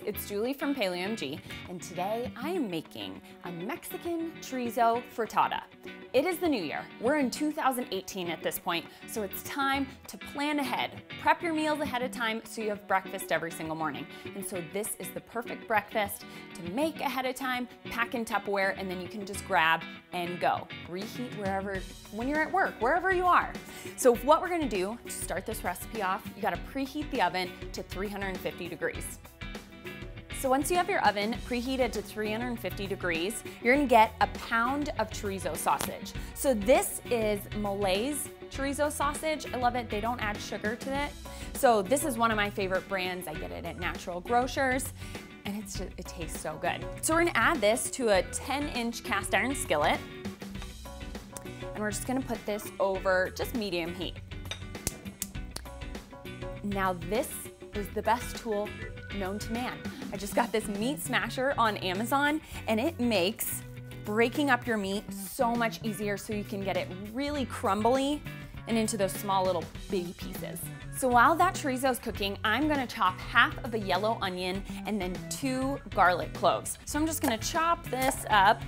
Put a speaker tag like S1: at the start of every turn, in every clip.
S1: it's Julie from PaleOMG, and today I am making a Mexican chorizo frittata. It is the new year. We're in 2018 at this point, so it's time to plan ahead. Prep your meals ahead of time so you have breakfast every single morning. And so this is the perfect breakfast to make ahead of time, pack in Tupperware, and then you can just grab and go. Reheat when you're at work, wherever you are. So what we're gonna do to start this recipe off, you gotta preheat the oven to 350 degrees. So once you have your oven preheated to 350 degrees, you're gonna get a pound of chorizo sausage. So this is Malaise chorizo sausage. I love it, they don't add sugar to it. So this is one of my favorite brands. I get it at Natural Grocers, and it tastes so good. So we're gonna add this to a 10-inch cast iron skillet, and we're just gonna put this over just medium heat. Now this is the best tool known to man. I just got this meat smasher on Amazon, and it makes breaking up your meat so much easier so you can get it really crumbly and into those small little baby pieces. So while that chorizo is cooking, I'm gonna chop half of a yellow onion and then 2 garlic cloves. So I'm just gonna chop this up.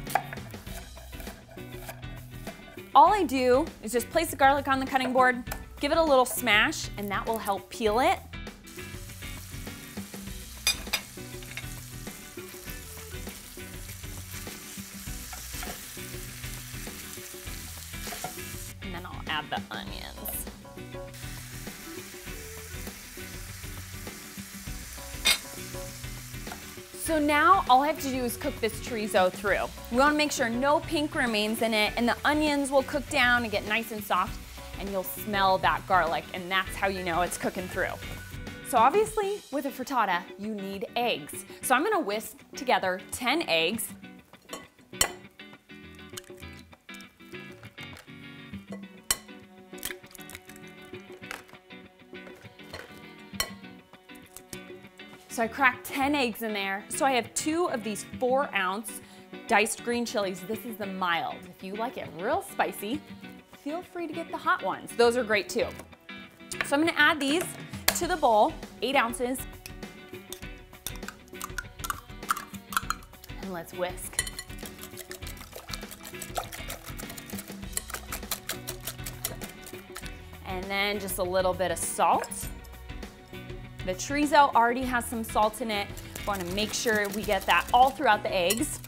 S1: All I do is just place the garlic on the cutting board, give it a little smash, and that will help peel it. And then I'll add the onions. So now all I have to do is cook this chorizo through. We wanna make sure no pink remains in it, and the onions will cook down and get nice and soft, and you'll smell that garlic, and that's how you know it's cooking through. So obviously, with a frittata, you need eggs. So I'm gonna whisk together 10 eggs. So I cracked 10 eggs in there. So I have 2 of these 4-ounce diced green chilies. This is the mild. If you like it real spicy, feel free to get the hot ones. Those are great too. So I'm gonna add these to the bowl, 8 ounces. And let's whisk. And then just a little bit of salt. The chorizo already has some salt in it. Want to make sure we get that all throughout the eggs.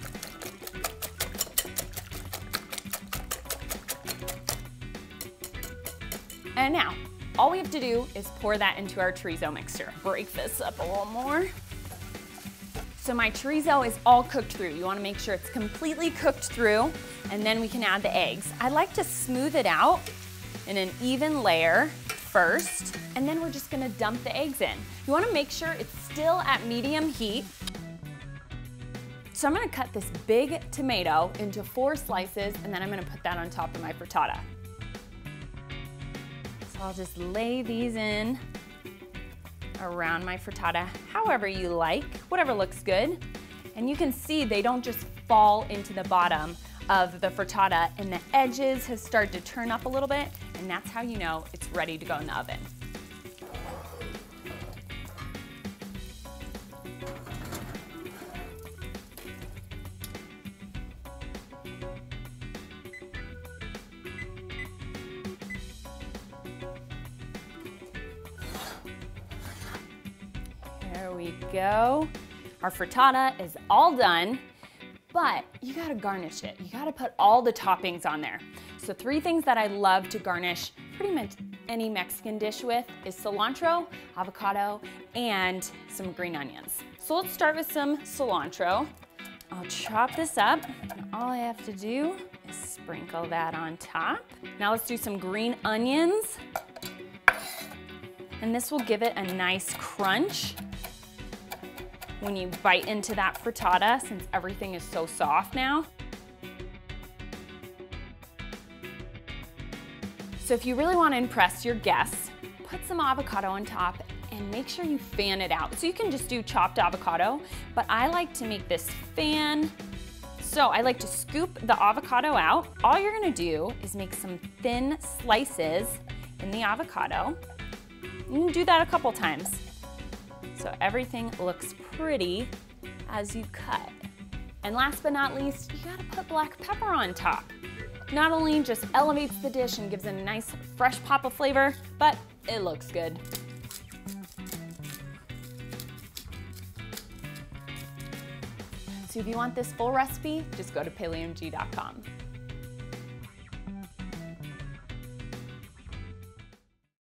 S1: And now, all we have to do is pour that into our chorizo mixture. Break this up a little more. So my chorizo is all cooked through. You want to make sure it's completely cooked through, and then we can add the eggs. I like to smooth it out in an even layer first, and then we're just gonna dump the eggs in. You wanna make sure it's still at medium heat. So I'm gonna cut this big tomato into 4 slices, and then I'm gonna put that on top of my frittata. So I'll just lay these in around my frittata, however you like, whatever looks good. And you can see they don't just fall into the bottom of the frittata, and the edges have started to turn up a little bit, and that's how you know it's ready to go in the oven. There we go. Our frittata is all done. But you gotta garnish it. You gotta put all the toppings on there. So 3 things that I love to garnish pretty much any Mexican dish with is cilantro, avocado, and some green onions. So let's start with some cilantro. I'll chop this up, and all I have to do is sprinkle that on top. Now let's do some green onions. And this will give it a nice crunch when you bite into that frittata, since everything is so soft now. So if you really want to impress your guests, put some avocado on top and make sure you fan it out. So you can just do chopped avocado, but I like to make this fan. So I like to scoop the avocado out. All you're gonna do is make some thin slices in the avocado. You can do that a couple times. So everything looks pretty as you cut. And last but not least, you gotta put black pepper on top. Not only just elevates the dish and gives it a nice fresh pop of flavor, but it looks good. So if you want this full recipe, just go to PaleOMG.com.